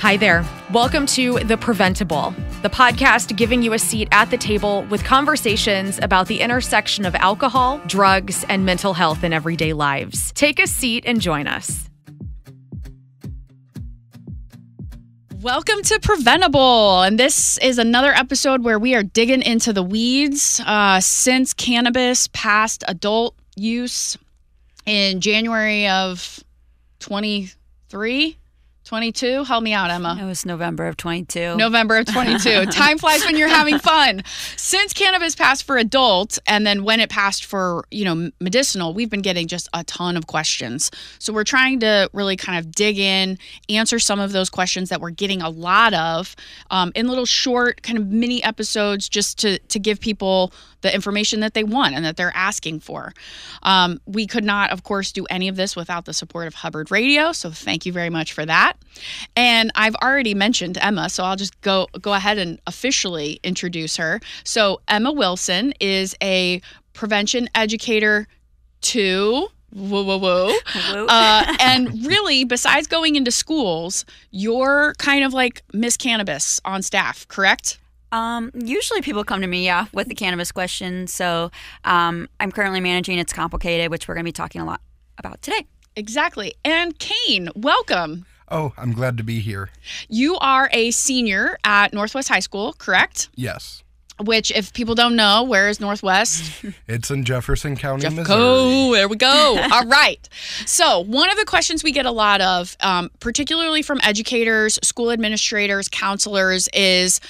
Hi there. Welcome to The Preventable, the podcast giving you a seat at the table with conversations about the intersection of alcohol, drugs, and mental health in everyday lives. Take a seat and join us. Welcome to Preventable, and this is another episode where we are digging into the weeds since cannabis passed adult use in January of 22. Help me out, Emma. It was November of 22. November of 22. Time flies when you're having fun. Since cannabis passed for adult, and then when it passed for, medicinal, we've been getting just a ton of questions. So we're trying to really kind of dig in, answer some of those questions that we're getting a lot of in little short kind of mini episodes just to give people the information that they want and that they're asking for. We could not, of course, do any of this without the support of Hubbard Radio, so thank you very much for that. And I've already mentioned Emma, so I'll just go ahead and officially introduce her. So Emma Wilson is a prevention educator to... and really, besides going into schools, you're kind of like Miss Cannabis on staff, correct? Usually people come to me, with the cannabis question. So I'm currently managing It's Complicated, which we're going to be talking a lot about today. Exactly. And Kaine, welcome. Oh, I'm glad to be here. You are a senior at Northwest High School, correct? Yes. Which, if people don't know, where is Northwest? It's in Jefferson County, Missouri. There we go. All right. So one of the questions we get a lot of, particularly from educators, school administrators, counselors, is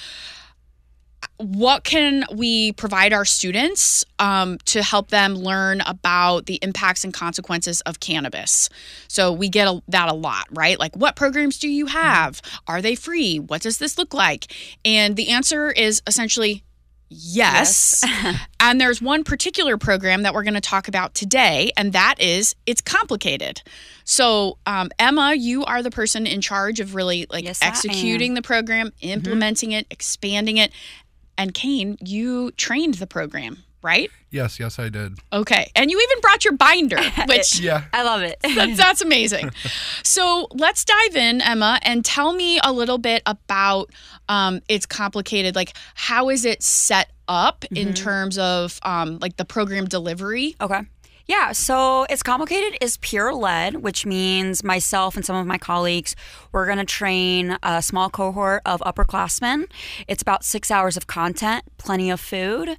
what can we provide our students to help them learn about the impacts and consequences of cannabis? So we get that a lot, right? Like, what programs do you have? Are they free? What does this look like? And the answer is essentially yes. And there's one particular program that we're going to talk about today, and that is It's Complicated. So, Emma, you are the person in charge of really executing the program, implementing it, expanding it. And Kaine, you trained the program, right? Yes, I did. Okay. And you even brought your binder, which yeah, I love it. That's amazing. So let's dive in, Emma, and tell me a little bit about It's Complicated. Like, how is it set up in terms of the program delivery? Okay. Yeah, so It's Complicated is peer-led, which means myself and some of my colleagues, we're going to train a small cohort of upperclassmen. It's about 6 hours of content, plenty of food.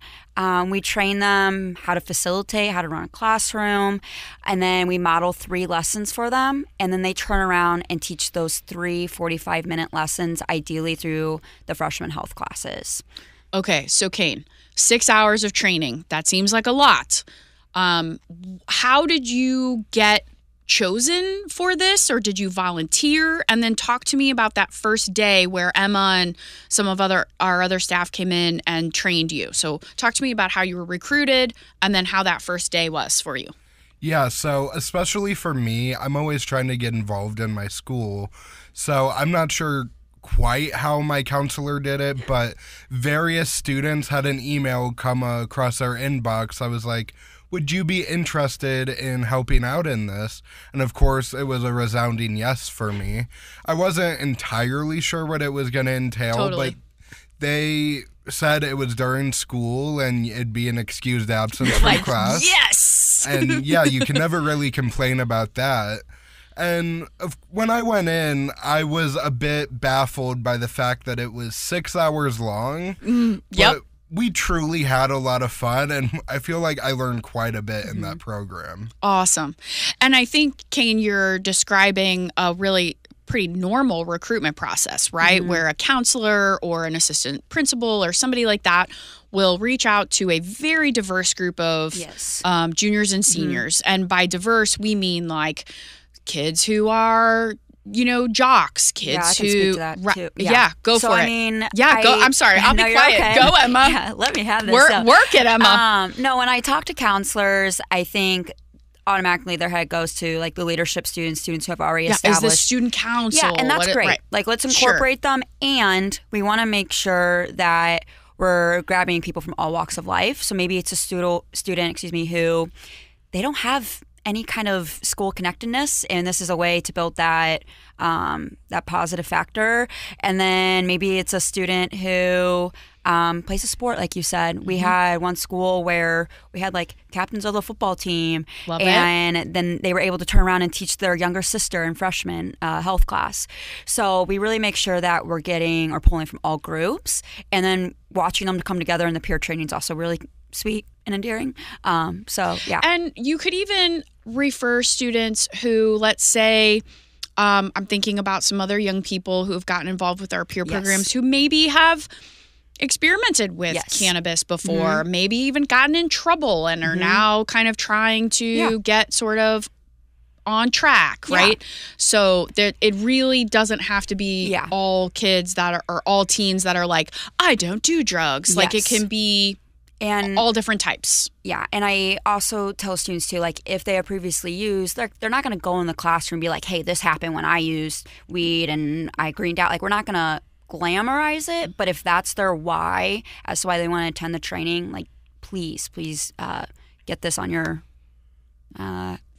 We train them how to facilitate, how to run a classroom, and then we model 3 lessons for them, and then they turn around and teach those 3 45-minute lessons, ideally through the freshman health classes. Okay, so Kaine, 6 hours of training, that seems like a lot. How did you get chosen for this, or did you volunteer? And then talk to me about that first day where Emma and some of our other staff came in and trained you. So talk to me about how you were recruited and then how that first day was for you. Yeah, so especially for me, I'm always trying to get involved in my school. So I'm not sure quite how my counselor did it, but various students had an email come across our inbox. I was like, would you be interested in helping out in this? And of course, it was a resounding yes for me. I wasn't entirely sure what it was going to entail, but they said it was during school and it'd be an excused absence from class. Yes! And yeah, you can never really complain about that. And when I went in, I was a bit baffled by the fact that it was 6 hours long. Yep. But we truly had a lot of fun, and I feel like I learned quite a bit in that program. Awesome. And I think, Kaine, you're describing a really pretty normal recruitment process, right? Where a counselor or an assistant principal or somebody like that will reach out to a very diverse group of juniors and seniors. And by diverse, we mean like kids who are jocks, kids I can who speak to that too. Go so, for I it. mean, Go. I'm sorry. I'll be quiet. Okay. Go, Emma. Yeah, let me have this. Work it, Emma. No, when I talk to counselors, I think automatically their head goes to like the leadership students who have already established. Is the student council. Yeah, and that's great. Right. Like, let's incorporate them, and we want to make sure that we're grabbing people from all walks of life. So maybe it's a student, who they don't have any kind of school connectedness, and this is a way to build that that positive factor. And then maybe it's a student who plays a sport, like you said. We had one school where we had like captains of the football team. Love and it. Then they were able to turn around and teach their younger sister in freshman health class. So we really make sure that we're getting or pulling from all groups, and then watching them come together in the peer training is also really sweet and endearing. So yeah. And you could even refer students who, let's say, I'm thinking about some other young people who have gotten involved with our peer programs who maybe have experimented with cannabis before, maybe even gotten in trouble and are now kind of trying to get sort of on track, right? So it really doesn't have to be all kids that are, or all teens that are like, I don't do drugs. Like it can be all different types. Yeah, and I also tell students too, like if they have previously used, they're not going to go in the classroom and be like, hey, this happened when I used weed and I greened out. Like we're not going to glamorize it, but if that's their why as to why they want to attend the training, like please get this on your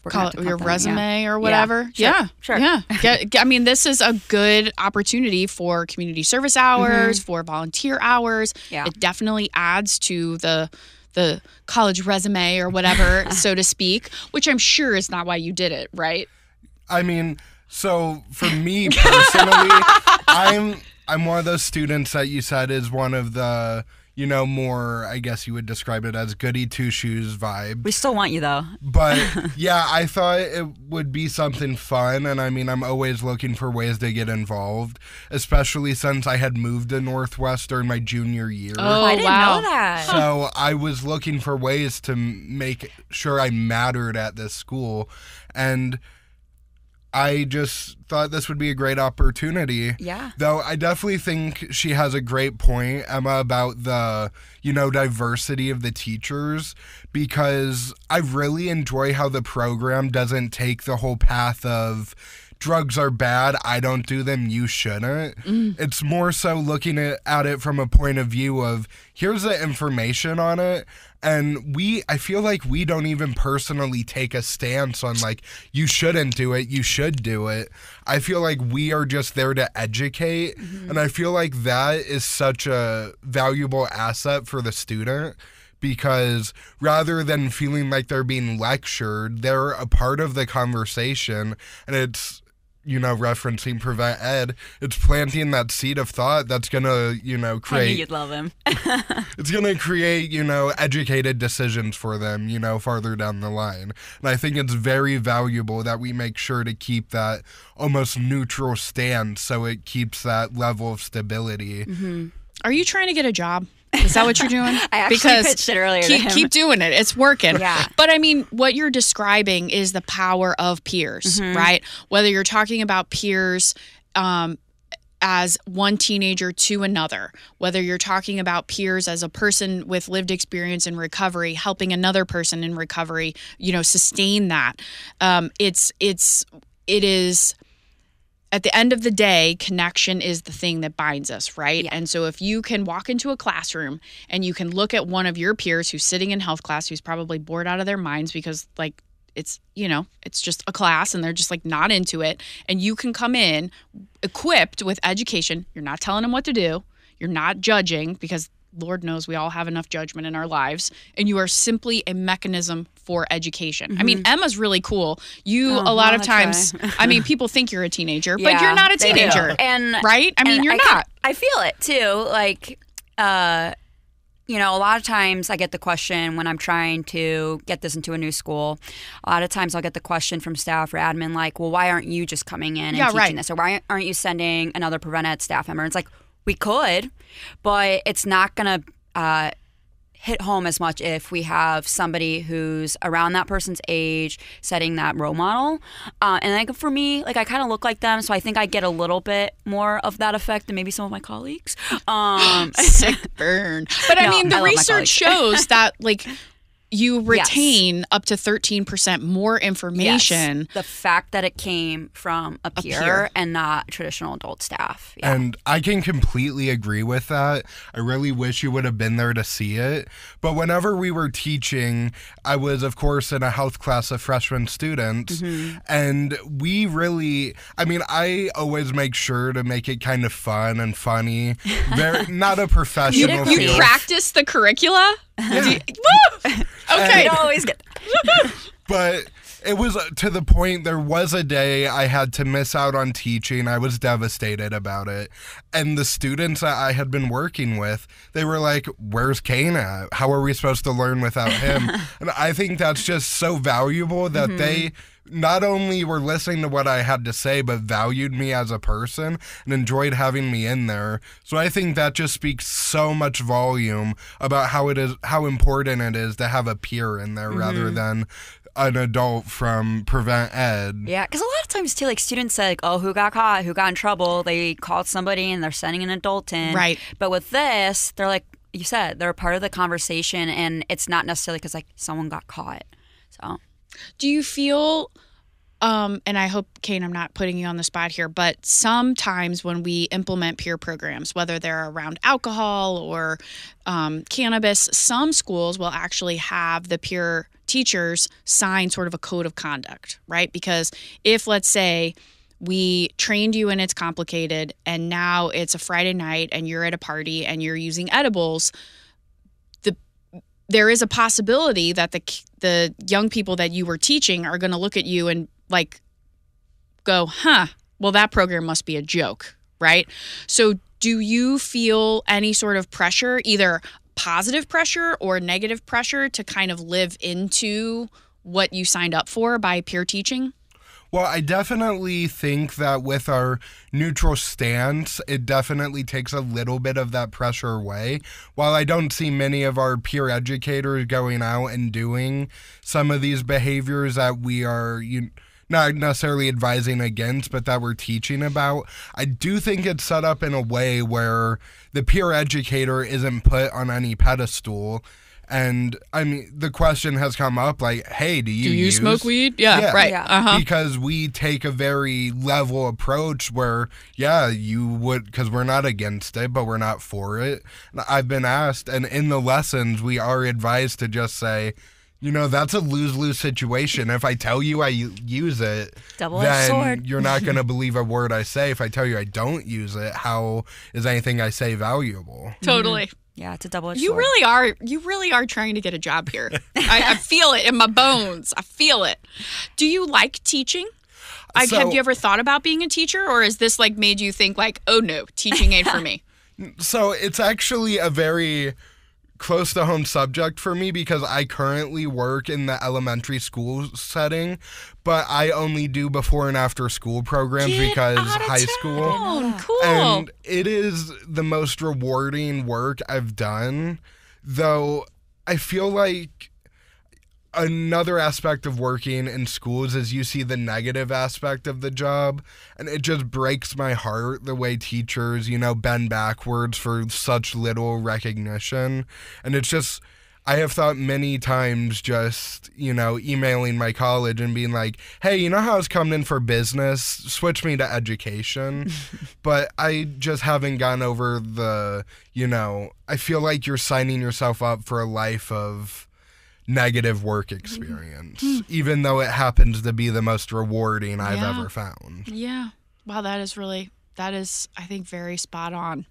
call it your resume or whatever. Sure. Yeah. I mean, this is a good opportunity for community service hours, for volunteer hours. Yeah. It definitely adds to the college resume or whatever, so to speak, which I'm sure is not why you did it, right? I mean, so for me personally, I'm one of those students that you said is one of the, you know, more, I guess you would describe it as goody two-shoes vibe. We still want you, though. But, yeah, I thought it would be something fun, and I mean, I'm always looking for ways to get involved, especially since I had moved to Northwestern my junior year. Oh, I didn't know that. So I was looking for ways to make sure I mattered at this school, and I just thought this would be a great opportunity. Yeah. Though I definitely think she has a great point, Emma, about the, you know, diversity of the teachers, because I really enjoy how the program doesn't take the whole path of drugs are bad, I don't do them, you shouldn't. It's more so looking at it from a point of view of here's the information on it. And I feel like we don't even personally take a stance on like, you shouldn't do it, you should do it. I feel like we are just there to educate. And I feel like that is such a valuable asset for the student, because rather than feeling like they're being lectured, they're a part of the conversation. And it's, you know, referencing Prevent+Ed, it's planting that seed of thought that's going to, you know, create... I knew you'd love him. It's going to create, you know, educated decisions for them, you know, farther down the line. And I think it's very valuable that we make sure to keep that almost neutral stance so it keeps that level of stability. Are you trying to get a job? Is that what you're doing? I actually pitched it earlier to him. Keep doing it. It's working. Yeah. But I mean, what you're describing is the power of peers, right? Whether you're talking about peers as one teenager to another, whether you're talking about peers as a person with lived experience in recovery, helping another person in recovery, you know, sustain that. It is... At the end of the day, connection is the thing that binds us, right? Yeah. And so if you can walk into a classroom and you can look at one of your peers who's sitting in health class, who's probably bored out of their minds because like it's, you know, it's just a class and they're just like not into it. And you can come in equipped with education. You're not telling them what to do. You're not judging, because Lord knows we all have enough judgment in our lives, and you are simply a mechanism for education. I mean, Emma's really cool. You, a lot of times, I mean, people think you're a teenager, but you're not a teenager, right? I mean, you're not. I feel it too. Like, you know, a lot of times I get the question when I'm trying to get this into a new school. A lot of times I'll get the question from staff or admin like, well, why aren't you just coming in and teaching this? Or why aren't you sending another Prevent+Ed staff member? It's like, we could, but it's not going to hit home as much if we have somebody who's around that person's age setting that role model. And like for me, like I kind of look like them, so I think I get a little bit more of that effect than maybe some of my colleagues. Sick burn. But I mean, the research shows that like, you retain up to 13% more information. Yes. The fact that it came from a peer and not traditional adult staff. Yeah. And I can completely agree with that. I really wish you would have been there to see it. But whenever we were teaching, I was, of course, in a health class of freshman students. And we really, I mean, I always make sure to make it kind of fun and funny. Not a professional You feel. practice the curricula? Yeah. Okay. You always get But it was to the point there was a day I had to miss out on teaching. I was devastated about it. And the students that I had been working with, they were like, where's Kaine at? How are we supposed to learn without him? And I think that's just so valuable that they not only were listening to what I had to say, but valued me as a person and enjoyed having me in there. So I think that just speaks so much volume about how important it is to have a peer in there rather than an adult from Prevent+Ed. Yeah, because a lot of times too, like students say, like, oh, who got caught, who got in trouble? They called somebody and they're sending an adult in. Right. But with this, they're like you said, they're a part of the conversation, and it's not necessarily because like someone got caught. So, do you feel? And I hope, Kaine, I'm not putting you on the spot here, but sometimes when we implement peer programs, whether they're around alcohol or cannabis, some schools will actually have the peer teachers sign sort of a code of conduct, right? Because if, let's say, we trained you and it's complicated, and now it's a Friday night and you're at a party and you're using edibles, there is a possibility that the young people that you were teaching are going to look at you and like go, well, that program must be a joke, right? So do you feel any sort of pressure, either positive pressure or negative pressure, to kind of live into what you signed up for by peer teaching? Well, I definitely think that with our neutral stance, it definitely takes a little bit of that pressure away. While I don't see many of our peer educators going out and doing some of these behaviors that we are not necessarily advising against, but that we're teaching about, I do think it's set up in a way where the peer educator isn't put on any pedestal. And I mean, the question has come up like, hey, do you smoke weed? Yeah, right. Yeah. Uh-huh. Because we take a very level approach where, you would, because we're not against it, but we're not for it. I've been asked, and in the lessons, we are advised to just say, that's a lose-lose situation. If I tell you I use it, double-edged sword. You're not going to believe a word I say. If I tell you I don't use it, how is anything I say valuable? Totally. Yeah, it's a double-edged You sword. You really are trying to get a job here. I feel it in my bones. I feel it. Do you like teaching? Have you ever thought about being a teacher, or is this like made you think like, oh no, teaching ain't for me? So it's actually a very close to home subject for me because I currently work in the elementary school setting, but I only do before and after school programs because high school. Cool. And it is the most rewarding work I've done, though I feel like another aspect of working in schools is you see the negative aspect of the job, and it just breaks my heart the way teachers, bend backwards for such little recognition. And it's just, I have thought many times just, emailing my college and being like, hey, how I was coming in for business? Switch me to education. But I just haven't gotten over I feel like you're signing yourself up for a life of negative work experience, even though it happens to be the most rewarding I've ever found. Yeah. Wow, that is, I think, very spot on.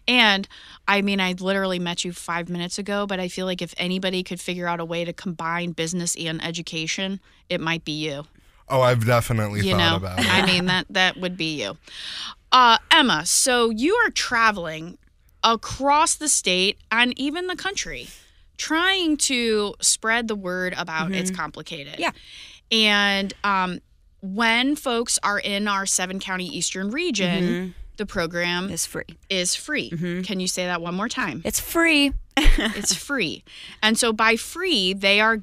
And I mean, I literally met you 5 minutes ago, but I feel like if anybody could figure out a way to combine business and education, it might be you. Oh, I've definitely thought about it. I mean, that would be you. Emma, so you are traveling across the state and even the country, trying to spread the word about it's complicated. Yeah. And when folks are in our 7-county Eastern region, the program It's free. is free. Can you say that one more time? It's free. It's free. And so by free,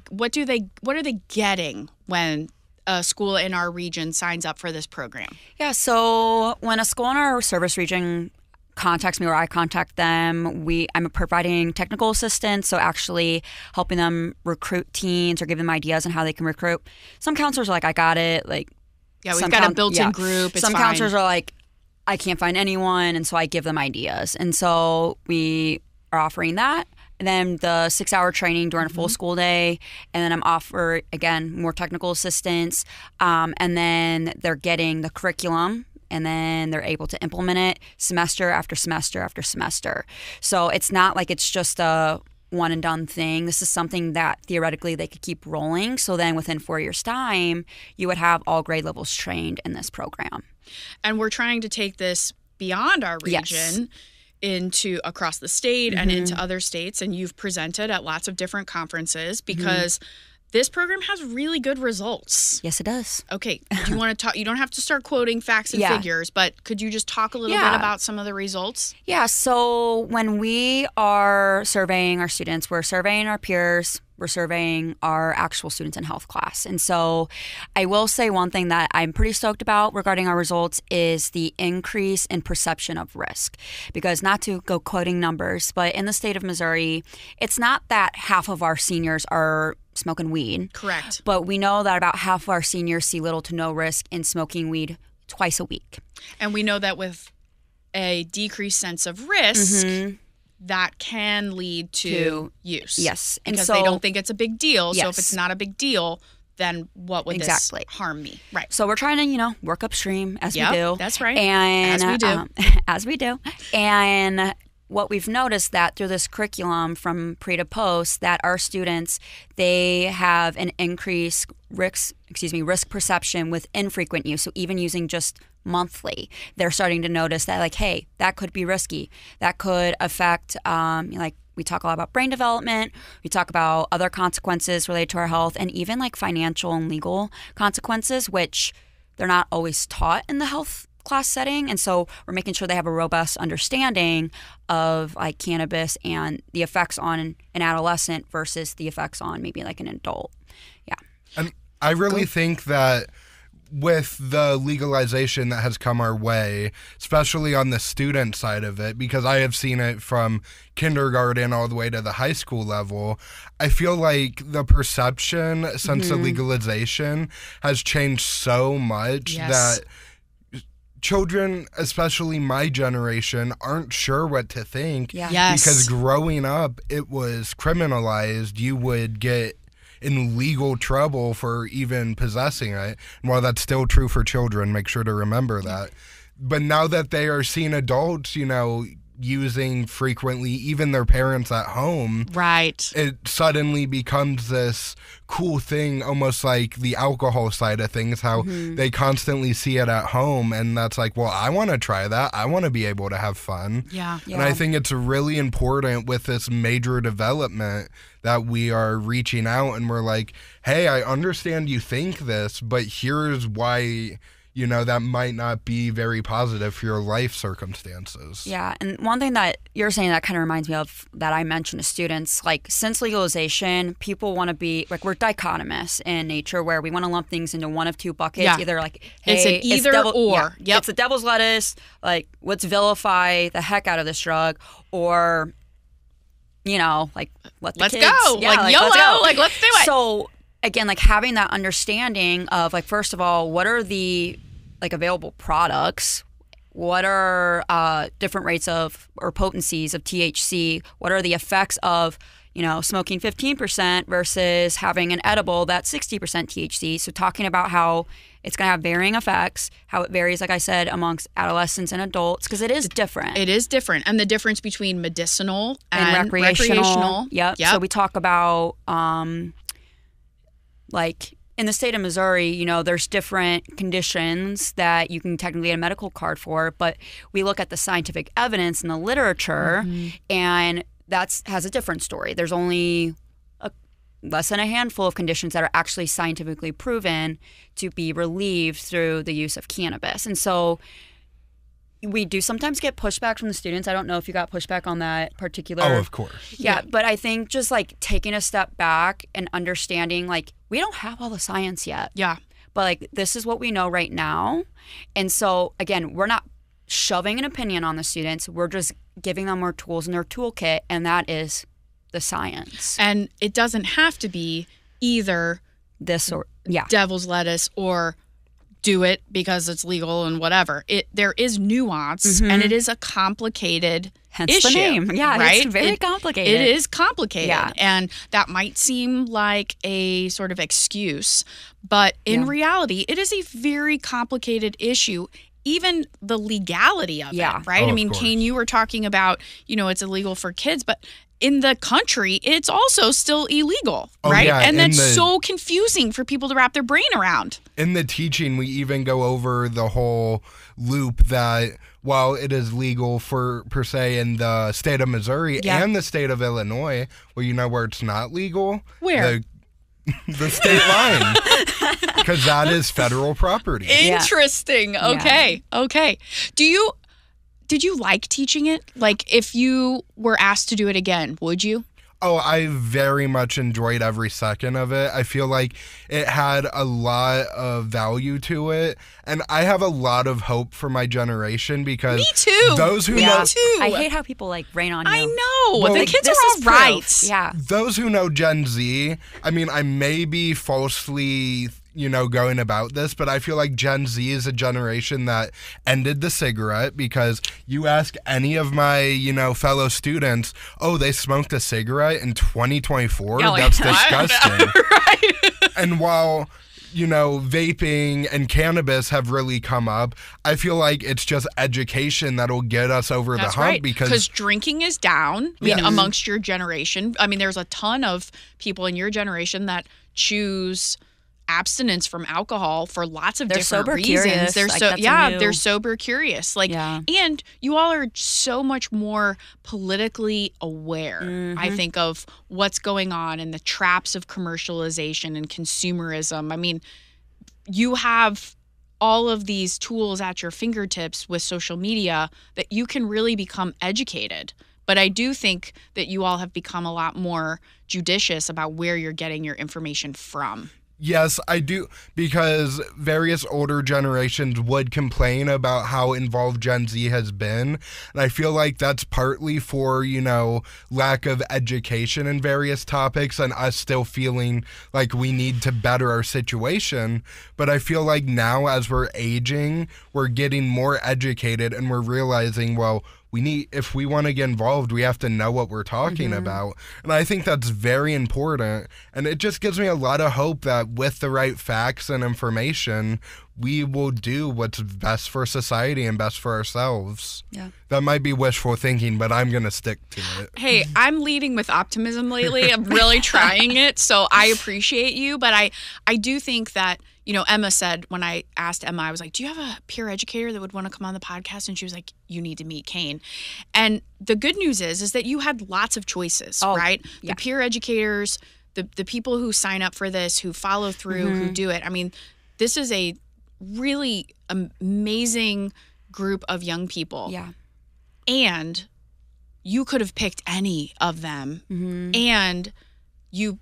what are they getting when a school in our region signs up for this program? Yeah, so when a school in our service region contacts me or I contact them. I'm providing technical assistance, so actually helping them recruit teens or give them ideas on how they can recruit. Some counselors are like, I got it. Like, yeah, we've got a built-in group. It's some fine. Counselors are like, I can't find anyone, and so I give them ideas. And so we are offering that. And then the 6-hour training during a full school day. And then I'm offered, again, more technical assistance. And then they're getting the curriculum, and then they're able to implement it semester after semester after semester. So it's not like it's just a one and done thing. This is something that theoretically they could keep rolling. So then within 4 years' time, you would have all grade levels trained in this program. And we're trying to take this beyond our region into across the state and into other states. And you've presented at lots of different conferences because this program has really good results. Yes, it does. Okay. Do you want to talk? You don't have to start quoting facts and figures, but could you just talk a little bit about some of the results? Yeah. So when we are surveying our students, we're surveying our peers, we're surveying our actual students in health class. And so I will say one thing that I'm pretty stoked about regarding our results is the increase in perception of risk. Because not to go quoting numbers, but in the state of Missouri, it's not that half of our seniors are smoking weed. Correct. But we know that about half of our seniors see little to no risk in smoking weed twice a week. And we know that with a decreased sense of risk, that can lead to use. Yes. And because they don't think it's a big deal. Yes. So if it's not a big deal, then what would this harm me? Right. So we're trying to, work upstream as we do. That's right. And as we do. As we do. And what we've noticed that through this curriculum from pre to post, that our students, they have an increased risk perception with infrequent use. So even using just monthly, they're starting to notice that, like, hey, that could be risky. That could affect, we talk a lot about brain development. We talk about other consequences related to our health, and even like financial and legal consequences, which they're not always taught in the health class setting. And so we're making sure they have a robust understanding of like cannabis and the effects on an adolescent versus the effects on maybe like an adult. Yeah. And I really think that with the legalization that has come our way, especially on the student side of it, because I have seen it from kindergarten all the way to the high school level, I feel like the perception since the legalization has changed so much that children, especially my generation, aren't sure what to think. Yeah. Yes. Because growing up, it was criminalized. You would get in legal trouble for even possessing it. And while that's still true for children, make sure to remember that. But now that they are seeing adults, using frequently, even their parents at home, right, it suddenly becomes this cool thing, almost like the alcohol side of things, how they constantly see it at home, and that's like, well, I want to try that. I want to be able to have fun. Yeah. And I think it's really important with this major development that we are reaching out and we're like, hey, I understand you think this, but here's why that might not be very positive for your life circumstances. Yeah, and one thing that you're saying that kind of reminds me of that I mentioned to students, like since legalization, people want to be, like, we're dichotomous in nature where we want to lump things into one of two buckets, either like, hey, it's an either or. It's the devil's lettuce, like, let's vilify the heck out of this drug, or, like, let's go. Yeah, like YOLO, let's go. like, let's do it. So, again, like having that understanding of, like, first of all, what are the available products, what are different rates of or potencies of THC, what are the effects of smoking 15% versus having an edible that's 60% THC. So talking about how it's going to have varying effects, how it varies, like I said, amongst adolescents and adults, because it is different. It is different. And the difference between medicinal and recreational. Yep. So we talk about in the state of Missouri, there's different conditions that you can technically get a medical card for, but we look at the scientific evidence in the literature, and that has a different story. There's only less than a handful of conditions that are actually scientifically proven to be relieved through the use of cannabis. And so we do sometimes get pushback from the students. I don't know if you got pushback on that particular. Oh, of course. Yeah, but I think just taking a step back and understanding we don't have all the science yet. Yeah. But this is what we know right now. And so again, we're not shoving an opinion on the students. We're just giving them more tools in their toolkit, and that is the science. And it doesn't have to be either This or devil's lettuce or do it because it's legal and whatever. There is nuance, and it is a complicated issue. The name. Yeah, right? It's very complicated. It is complicated. Yeah. And that might seem like a sort of excuse, but in reality, it is a very complicated issue. Even the legality of it, right? Oh, I mean, Kaine, you were talking about, it's illegal for kids, but in the country, it's also still illegal, right? Yeah, and that's so confusing for people to wrap their brain around. In the teaching, we even go over the whole loop that while it is legal per se in the state of Missouri and the state of Illinois, well, where it's not legal? Where? The state line. Because that is federal property. Interesting. Yeah. Okay. Did you like teaching it? Like, if you were asked to do it again, would you? Oh, I very much enjoyed every second of it. I feel like it had a lot of value to it. And I have a lot of hope for my generation because Me too. Those who Me know too. I hate how people rain on you. I know. Well, the kids this are all is right. proof. Yeah. Those who know Gen Z, I mean, I may be falsely going about this, but I feel like Gen Z is a generation that ended the cigarette because you ask any of my, fellow students, oh, they smoked a cigarette in 2024? That's disgusting. Right. And while, vaping and cannabis have really come up, I feel like it's just education that'll get us over the hump right. because drinking is down, amongst your generation. I mean, there's a ton of people in your generation that choose abstinence from alcohol for lots of different reasons. They're they're sober curious. And you all are so much more politically aware, I think, of what's going on and the traps of commercialization and consumerism. I mean, you have all of these tools at your fingertips with social media that you can really become educated. But I do think that you all have become a lot more judicious about where you're getting your information from. Yes, I do, because various older generations would complain about how involved Gen Z has been. And I feel like that's partly for, lack of education in various topics and us still feeling like we need to better our situation. But I feel like now as we're aging, we're getting more educated and we're realizing, well, if we want to get involved, we have to know what we're talking about. And I think that's very important. And it just gives me a lot of hope that with the right facts and information, we will do what's best for society and best for ourselves. Yeah. That might be wishful thinking, but I'm going to stick to it. Hey, I'm leading with optimism lately. I'm really trying it, so I appreciate you. But I do think that, Emma said, when I asked Emma, I was like, do you have a peer educator that would want to come on the podcast? And she was like, you need to meet Kaine. And the good news is that you had lots of choices, right? Yeah. The peer educators, the people who sign up for this, who follow through, who do it. I mean, this is a really amazing group of young people. Yeah. And you could have picked any of them. And you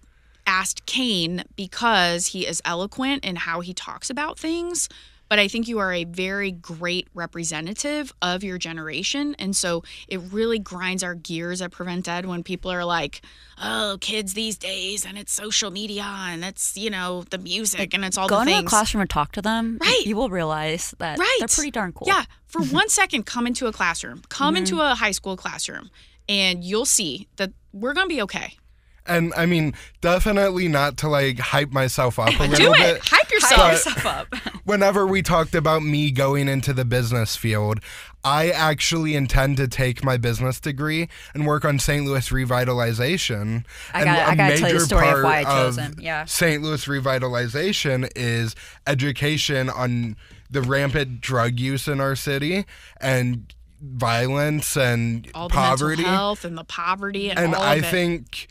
asked Kaine because he is eloquent in how he talks about things. But I think you are a very great representative of your generation. And so it really grinds our gears at Prevent+Ed when people are like, oh, kids these days, and it's social media, and it's, the music, and it's all the things. Go into a classroom and talk to them. Right. You will realize that they're pretty darn cool. Yeah. For 1 second, come into a classroom. Come into a high school classroom, and you'll see that we're going to be okay. And I mean, definitely not to hype myself up a little Do bit. it. Hype yourself up. Whenever we talked about me going into the business field, I actually intend to take my business degree and work on St. Louis revitalization. I got to tell you the story of why I chose him. Yeah. St. Louis revitalization is education on the rampant drug use in our city and violence and all the poverty. Mental health and the poverty and all of it. And I think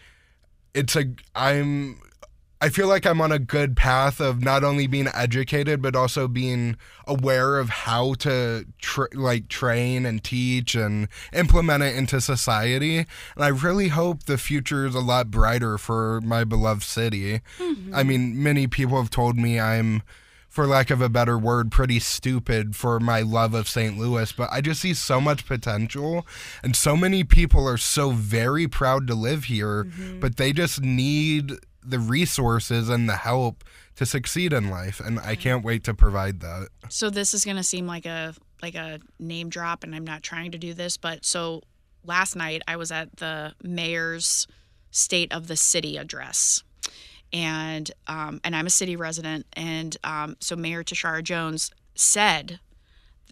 I feel like I'm on a good path of not only being educated, but also being aware of how to train and teach and implement it into society. And I really hope the future is a lot brighter for my beloved city. I mean, many people have told me I'm for lack of a better word, pretty stupid for my love of St. Louis, but I just see so much potential, and so many people are so very proud to live here, but they just need the resources and the help to succeed in life, and I can't wait to provide that. So this is going to seem like a name drop, and I'm not trying to do this, but so last night I was at the mayor's State of the City address, and I'm a city resident, and so Mayor Tashara Jones said,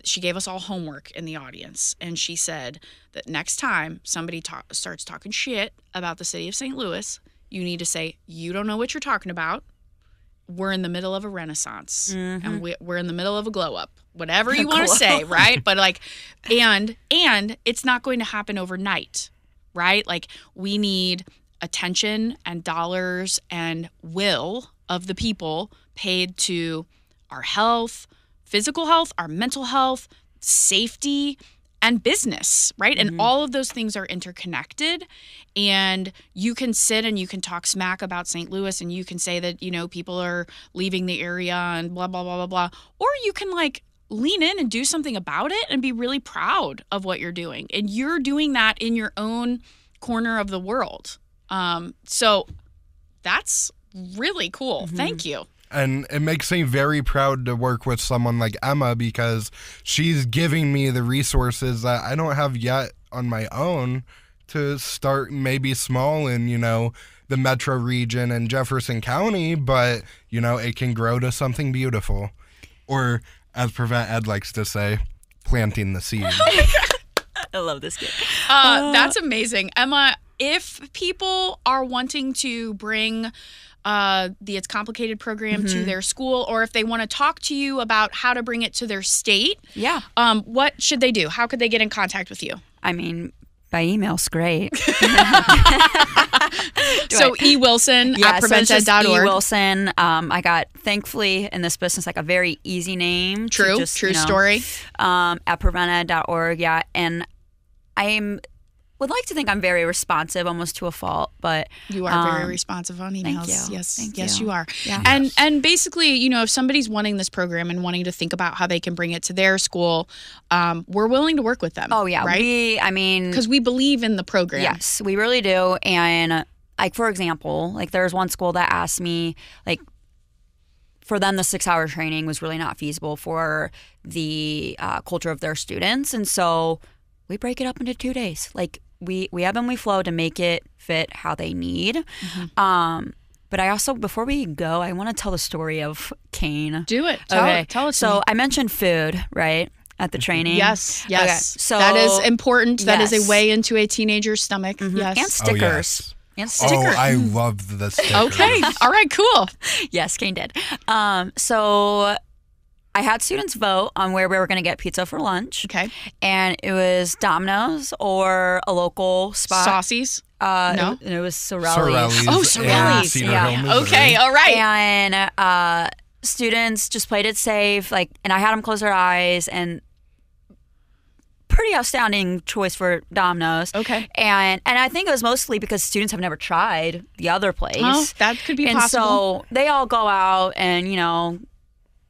she gave us all homework in the audience, and she said that next time somebody starts talking shit about the city of St. Louis, you need to say, you don't know what you're talking about. We're in the middle of a renaissance, and we're in the middle of a glow up, whatever you want to say, right? But like, and it's not going to happen overnight, right? Like, we need attention and dollars and will of the people paid to our health, physical health, our mental health, safety, and business, right? And all of those things are interconnected. And you can sit and you can talk smack about St. Louis, and you can say that, you know, people are leaving the area and blah, blah, blah, blah, blah. Or you can like lean in and do something about it and be really proud of what you're doing. And you're doing that in your own corner of the world. So that's really cool. Thank you. And it makes me very proud to work with someone like Emma, because she's giving me the resources that I don't have yet on my own to start maybe small in, you know, the metro region and Jefferson County, but, you know, it can grow to something beautiful. Or, as Prevent+Ed likes to say, planting the seed. I love this kid. That's amazing. Emma, if people are wanting to bring the It's Complicated program to their school, or if they want to talk to you about how to bring it to their state, what should they do? How could they get in contact with you? I mean, by email's great. So ewilson at prevent.ed.org. Wilson. I got, thankfully, in this business, like a very easy name. True story. At prevent.ed.org, yeah. And would like to think I'm very responsive, almost to a fault, but you are very responsive on emails. Thank you. Yes, you are. Yeah. And basically, you know, if somebody's wanting this program and wanting to think about how they can bring it to their school, we're willing to work with them. Oh yeah, right? Because we believe in the program. Yes, we really do. And like, for example, like there's one school that asked me, like, for them, the 6-hour training was really not feasible for the culture of their students, and so we break it up into 2 days. Like, we ebb and we flow to make it fit how they need. But I also, before we go, I want to tell the story of Kaine. Do it. Tell us. So I mentioned food, right, at the training. Yes. Okay. So that is important. Yes. That is a way into a teenager's stomach. Yes. And stickers. Oh, yes. And stickers. Oh, I loved the stickers. Okay. All right. Cool. Yes, Kaine did. So I had students vote on where we were going to get pizza for lunch. Okay. And it was Domino's or a local spot. Saucy's? No. It was Sorelli's. Oh, Sorelli's. Yeah. Okay. All right. And students just played it safe. Like, and I had them close their eyes, and pretty outstanding choice for Domino's. Okay. And I think it was mostly because students have never tried the other place. Oh, that could be possible. And so they all go out and, you know,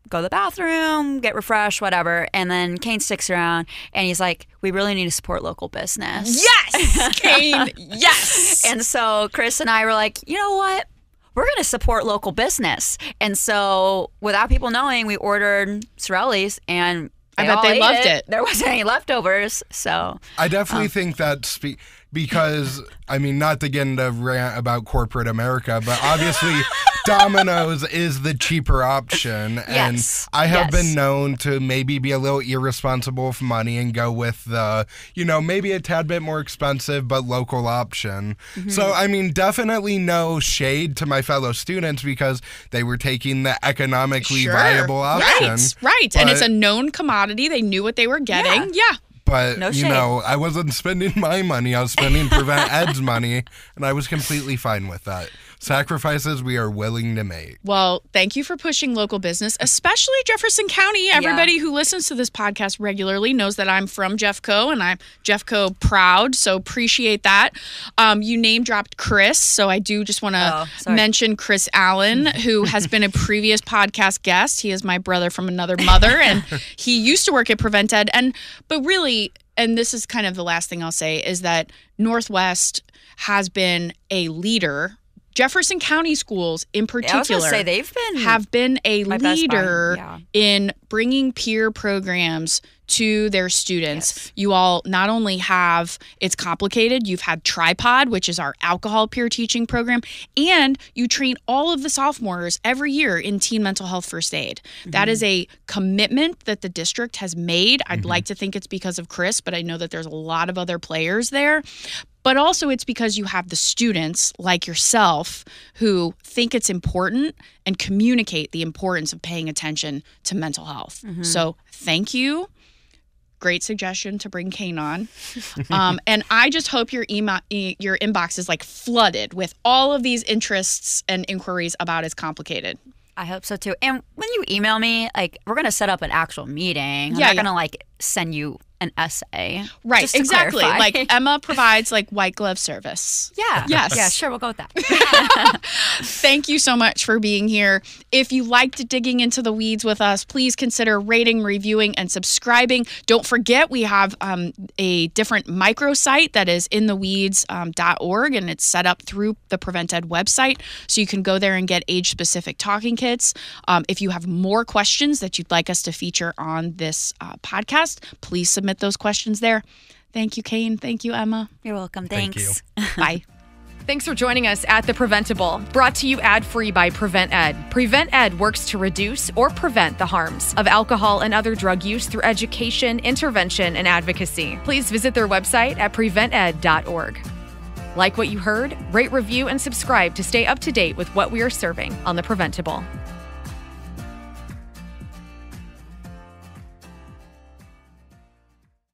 go to the bathroom, get refreshed, whatever. And then Kaine sticks around and he's like, we really need to support local business. Yes, Kaine, yes. And so Chris and I were like, you know what? We're going to support local business. And so without people knowing, we ordered Sorelli's, and I bet they loved it. There wasn't any leftovers. So I definitely think that because, I mean, not to get into rant about corporate America, but obviously Domino's is the cheaper option. And Yes. I have Yes. been known to maybe be a little irresponsible with money and go with the, you know, maybe a tad bit more expensive but local option. So, I mean, definitely no shade to my fellow students because they were taking the economically viable option. Right. And it's a known commodity. They knew what they were getting. Yeah. But, No you shade. know, I wasn't spending my money. I was spending Prevent+Ed's money, and I was completely fine with that. sacrifices we are willing to make. Well, thank you for pushing local business, especially Jefferson County. Everybody who listens to this podcast regularly knows that I'm from Jeffco, and I'm Jeffco proud, so appreciate that. You name dropped Chris, so I do just want to mention Chris Allen, who has been a previous podcast guest. He is my brother from another mother, and he used to work at Prevent+Ed. But really, and this is kind of the last thing I'll say, is that Northwest has been a leader. Jefferson County schools in particular have been a leader in bringing peer programs to their students. Yes. You all not only have, it's complicated, you've had Tripod, which is our alcohol peer teaching program, and you train all of the sophomores every year in teen mental health first aid. Mm-hmm. That is a commitment that the district has made. I'd like to think it's because of Chris, but I know that there's a lot of other players there. But also it's because you have the students like yourself who think it's important and communicate the importance of paying attention to mental health. Mm-hmm. So thank you. Great suggestion to bring Kaine on. And I just hope your inbox is like flooded with all of these interests and inquiries about It's Complicated. I hope so too. And when you email me, like, we're going to set up an actual meeting. I'm not going to like send you an essay. Right, exactly. Clarify. Like Emma provides like white glove service. Yeah. Yes. Yeah, sure, we'll go with that. Thank you so much for being here. If you liked digging into the weeds with us, please consider rating, reviewing, and subscribing. Don't forget we have a different microsite that is intheweeds.org, and it's set up through the Prevent+Ed website. So you can go there and get age-specific talking kits. If you have more questions that you'd like us to feature on this podcast, please submit those questions there. Thank you, Kaine. Thank you, Emma. You're welcome. Thanks. Thank you. Bye. Thanks for joining us at The Preventable, brought to you ad-free by Prevent+Ed. Prevent+Ed works to reduce or prevent the harms of alcohol and other drug use through education, intervention, and advocacy. Please visit their website at prevented.org. Like what you heard? Rate, review, and subscribe to stay up to date with what we are serving on The Preventable.